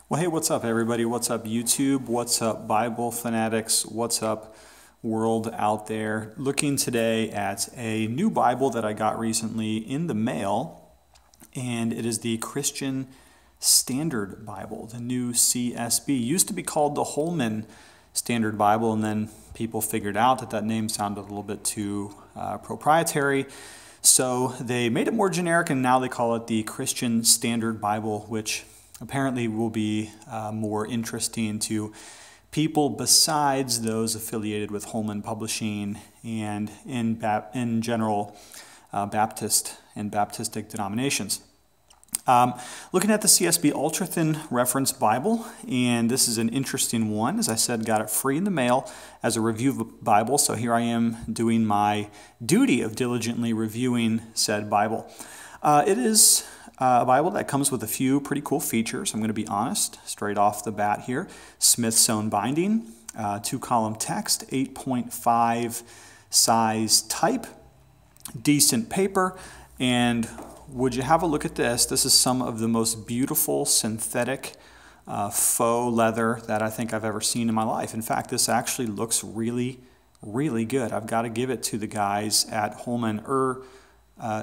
Well, hey, what's up, everybody? What's up, YouTube? What's up, Bible fanatics? What's up, world out there? Looking today at a new Bible that I got recently in the mail, and it is the Christian Standard Bible, the new CSB. Used to be called the Holman Standard Bible, and then people figured out that that name sounded a little bit too proprietary. So they made it more generic, and now they call it the Christian Standard Bible, which apparently will be more interesting to people besides those affiliated with Holman Publishing and in general Baptist and Baptistic denominations. Looking at the CSB Ultrathin Reference Bible, and this is an interesting one. As I said, got it free in the mail as a review of a Bible, so here I am doing my duty of diligently reviewing said Bible. It is a Bible that comes with a few pretty cool features. I'm going to be honest straight off the bat here. Smith-sewn binding, 2-column text, 8.5 size type, decent paper, and would you have a look at this? This is some of the most beautiful synthetic faux leather that I think I've ever seen in my life. In fact, this actually looks really, really good. I've got to give it to the guys at Holman, the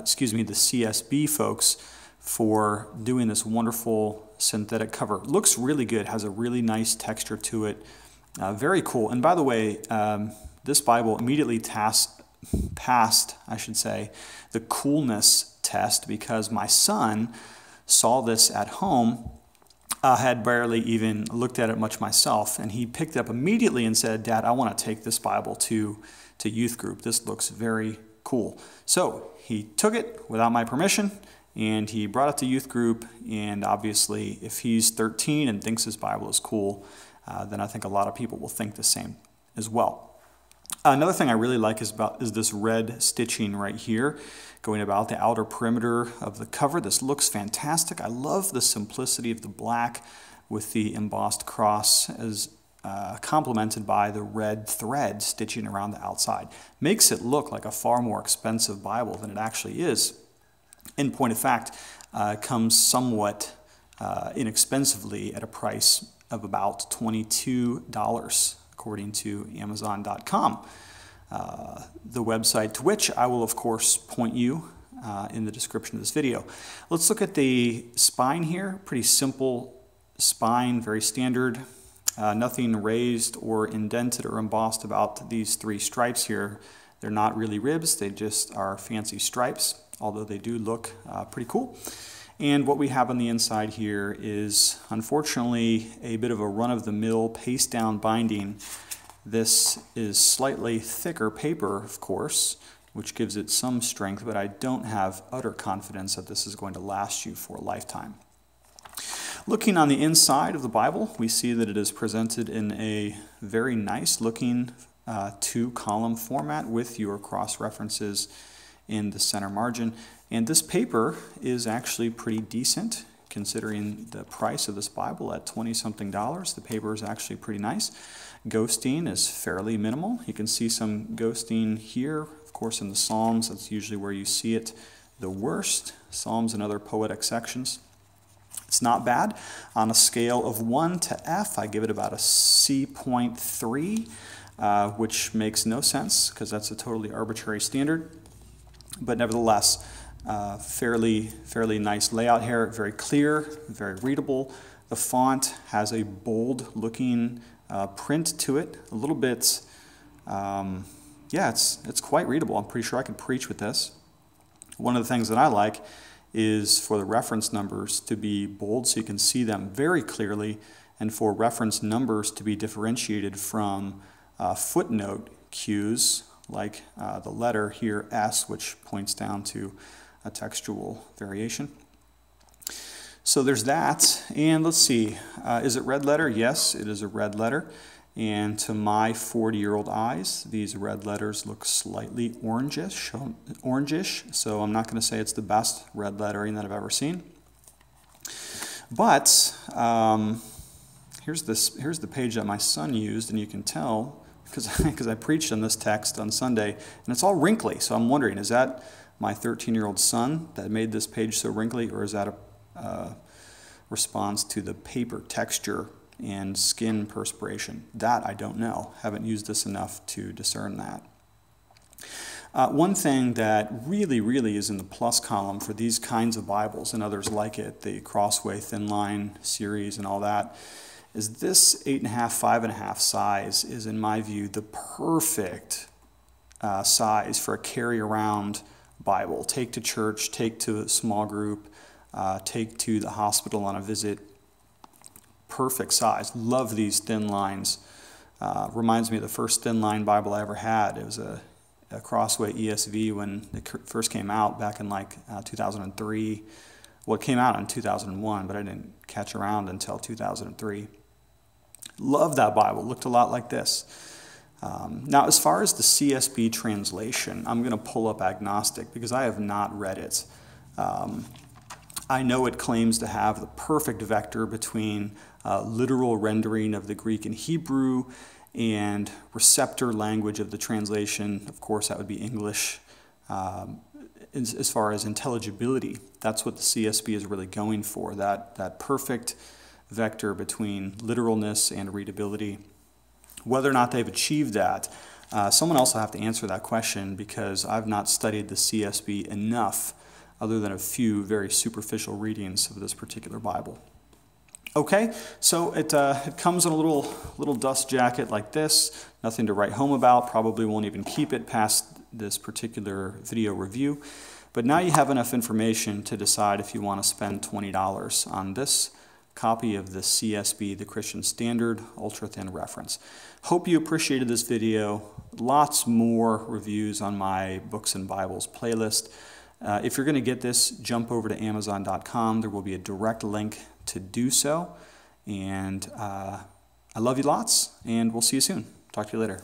CSB folks, for doing this wonderful synthetic cover. Looks really good, has a really nice texture to it. Very cool. And by the way, this Bible immediately passed, I should say, the coolness test, because my son saw this at home, had barely even looked at it much myself, and he picked it up immediately and said, "Dad, I want to take this Bible to youth group. This looks very cool." So he took it without my permission, and he brought it to youth group, and obviously if he's 13 and thinks his Bible is cool, then I think a lot of people will think the same as well. Another thing I really like is this red stitching right here, going about the outer perimeter of the cover. This looks fantastic. I love the simplicity of the black with the embossed cross as complemented by the red thread stitching around the outside. Makes it look like a far more expensive Bible than it actually is. In point of fact, it comes somewhat inexpensively at a price of about $22, according to Amazon.com, the website to which I will, of course, point you in the description of this video. Let's look at the spine here. Pretty simple spine, very standard. Nothing raised or indented or embossed about these three stripes here. They're not really ribs, they just are fancy stripes, although they do look pretty cool. And what we have on the inside here is, unfortunately, a bit of a run-of-the-mill paste-down binding. This is slightly thicker paper, of course, which gives it some strength, but I don't have utter confidence that this is going to last you for a lifetime. Looking on the inside of the Bible, we see that it is presented in a very nice-looking 2-column format with your cross-references in the center margin. And this paper is actually pretty decent, considering the price of this Bible at $20-something. The paper is actually pretty nice. Ghosting is fairly minimal. You can see some ghosting here, of course, in the Psalms. That's usually where you see it the worst. Psalms and other poetic sections. It's not bad. On a scale of 1 to F, I give it about a C.3, which makes no sense because that's a totally arbitrary standard. But nevertheless, fairly nice layout here, very clear, very readable. The font has a bold-looking print to it, a little bit. Yeah, it's quite readable. I'm pretty sure I could preach with this. One of the things that I like is for the reference numbers to be bold so you can see them very clearly, and for reference numbers to be differentiated from footnote cues, like the letter here, S, which points down to a textual variation. So there's that, and let's see, is it red letter? Yes, it is a red letter, and to my 40-year-old eyes, these red letters look slightly orangish, so I'm not going to say it's the best red lettering that I've ever seen. But here's the page that my son used, and you can tell because I preached on this text on Sunday, and it's all wrinkly. So I'm wondering, is that my 13-year-old son that made this page so wrinkly, or is that responds to the paper texture and skin perspiration. That I don't know. Haven't used this enough to discern that. One thing that really is in the plus column for these kinds of Bibles and others like it, the Crossway Thin Line series and all that, is this 8.5, 5.5 size is, in my view, the perfect size for a carry-around Bible. Take to church, take to a small group, take to the hospital on a visit. Perfect size. Love these thin lines. Reminds me of the first thin line Bible I ever had. It was a Crossway ESV when it first came out back in like 2003. Well, it came out in 2001, but I didn't catch around until 2003. Love that Bible. Looked a lot like this. Now, as far as the CSB translation, I'm going to pull up agnostic because I have not read it. I know it claims to have the perfect vector between literal rendering of the Greek and Hebrew and receptor language of the translation. Of course, that would be English. As far as intelligibility, that's what the CSB is really going for, that perfect vector between literalness and readability. Whether or not they've achieved that, someone else will have to answer that question because I've not studied the CSB enough other than a few very superficial readings of this particular Bible. Okay, so it comes in a little dust jacket like this, nothing to write home about, probably won't even keep it past this particular video review, but now you have enough information to decide if you want to spend $20 on this copy of the CSB, the Christian Standard Ultrathin Reference. Hope you appreciated this video. Lots more reviews on my Books and Bibles playlist. If you're going to get this, jump over to Amazon.com. There will be a direct link to do so. And I love you lots, and we'll see you soon. Talk to you later.